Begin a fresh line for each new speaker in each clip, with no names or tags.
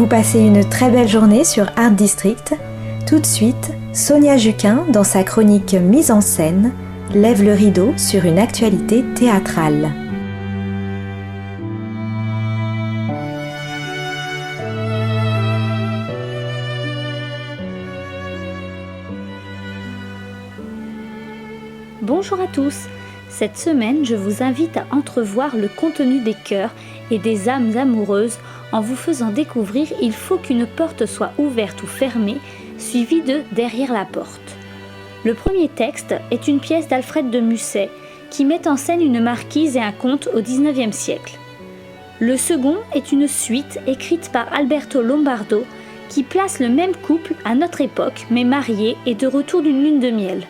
passez une très belle journée sur Art District. Tout de suite, Sonia Juquin, dans sa chronique Mise en scène, lève le rideau sur une actualité théâtrale.
Bonjour à tous. Cette semaine, je vous invite à entrevoir le contenu des cœurs et des âmes amoureuses en vous faisant découvrir Il faut qu'une porte soit ouverte ou fermée, suivi de Derrière la porte. Le premier texte est une pièce d'Alfred de Musset qui met en scène une marquise et un comte au XIXe siècle. Le second est une suite écrite par Alberto Lombardo qui place le même couple à notre époque mais marié et de retour d'une lune de miel.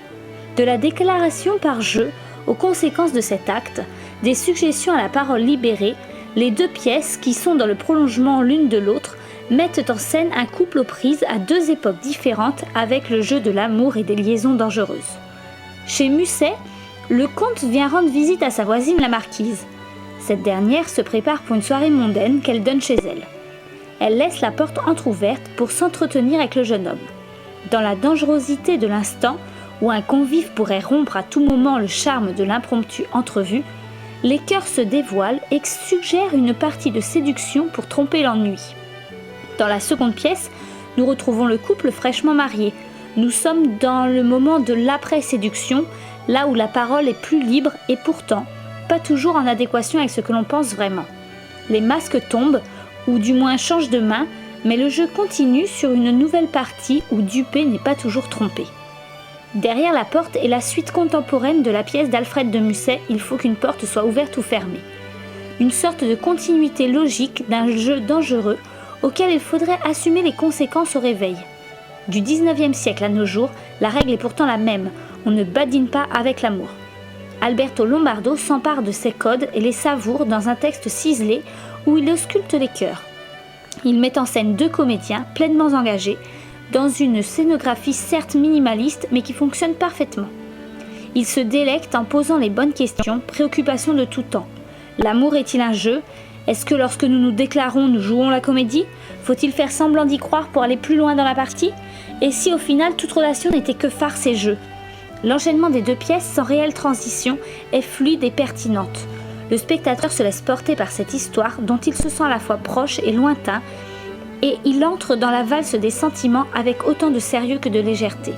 De la déclaration par jeu aux conséquences de cet acte, des suggestions à la parole libérée, les deux pièces, qui sont dans le prolongement l'une de l'autre, mettent en scène un couple aux prises à deux époques différentes avec le jeu de l'amour et des liaisons dangereuses. Chez Musset, le comte vient rendre visite à sa voisine la marquise. Cette dernière se prépare pour une soirée mondaine qu'elle donne chez elle. Elle laisse la porte entr'ouverte pour s'entretenir avec le jeune homme. Dans la dangerosité de l'instant, où un convive pourrait rompre à tout moment le charme de l'impromptu entrevue, les cœurs se dévoilent et suggèrent une partie de séduction pour tromper l'ennui. Dans la seconde pièce, nous retrouvons le couple fraîchement marié. Nous sommes dans le moment de l'après-séduction, là où la parole est plus libre et pourtant pas toujours en adéquation avec ce que l'on pense vraiment. Les masques tombent, ou du moins changent de main, mais le jeu continue sur une nouvelle partie où dupé n'est pas toujours trompé. Derrière la porte est la suite contemporaine de la pièce d'Alfred de Musset « Il faut qu'une porte soit ouverte ou fermée ». Une sorte de continuité logique d'un jeu dangereux auquel il faudrait assumer les conséquences au réveil. Du XIXe siècle à nos jours, la règle est pourtant la même, on ne badine pas avec l'amour. Alberto Lombardo s'empare de ces codes et les savoure dans un texte ciselé où il ausculte les cœurs. Il met en scène deux comédiens pleinement engagés, dans une scénographie certes minimaliste mais qui fonctionne parfaitement. Il se délecte en posant les bonnes questions, préoccupations de tout temps. L'amour est-il un jeu ? Est-ce que lorsque nous nous déclarons, nous jouons la comédie ? Faut-il faire semblant d'y croire pour aller plus loin dans la partie ? Et si au final toute relation n'était que farce et jeu ? L'enchaînement des deux pièces sans réelle transition est fluide et pertinente. Le spectateur se laisse porter par cette histoire dont il se sent à la fois proche et lointain, et il entre dans la valse des sentiments avec autant de sérieux que de légèreté.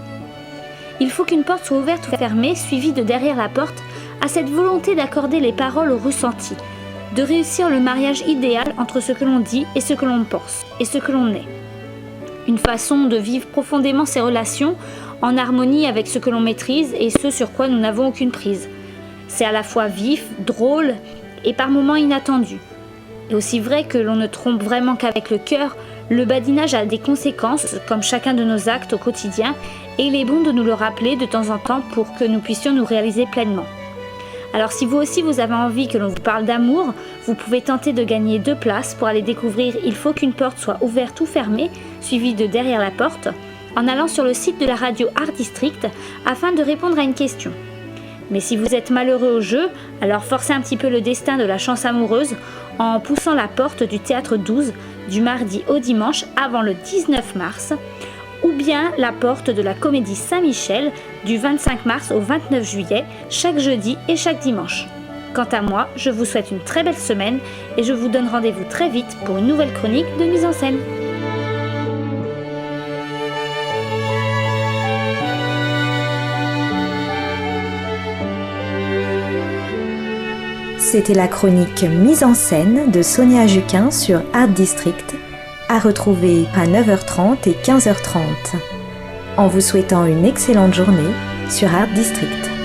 Il faut qu'une porte soit ouverte ou fermée, suivie de Derrière la porte, à cette volonté d'accorder les paroles au ressenti, de réussir le mariage idéal entre ce que l'on dit et ce que l'on pense, et ce que l'on est. Une façon de vivre profondément ces relations, en harmonie avec ce que l'on maîtrise et ce sur quoi nous n'avons aucune prise. C'est à la fois vif, drôle et par moments inattendu. Et aussi vrai que l'on ne trompe vraiment qu'avec le cœur, le badinage a des conséquences, comme chacun de nos actes au quotidien, et il est bon de nous le rappeler de temps en temps pour que nous puissions nous réaliser pleinement. Alors si vous aussi vous avez envie que l'on vous parle d'amour, vous pouvez tenter de gagner 2 places pour aller découvrir Il faut qu'une porte soit ouverte ou fermée, suivie de Derrière la porte, en allant sur le site de la radio Art District afin de répondre à une question. Mais si vous êtes malheureux au jeu, alors forcez un petit peu le destin de la chance amoureuse en poussant la porte du Théâtre 12 du mardi au dimanche avant le 19 mars, ou bien la porte de la Comédie Saint-Michel du 25 mars au 29 juillet, chaque jeudi et chaque dimanche. Quant à moi, je vous souhaite une très belle semaine et je vous donne rendez-vous très vite pour une nouvelle chronique de mise en scène.
C'était la chronique Mise en scène de Sonia Juquin sur Art District, à retrouver à 9h30 et 15h30. En vous souhaitant une excellente journée sur Art District.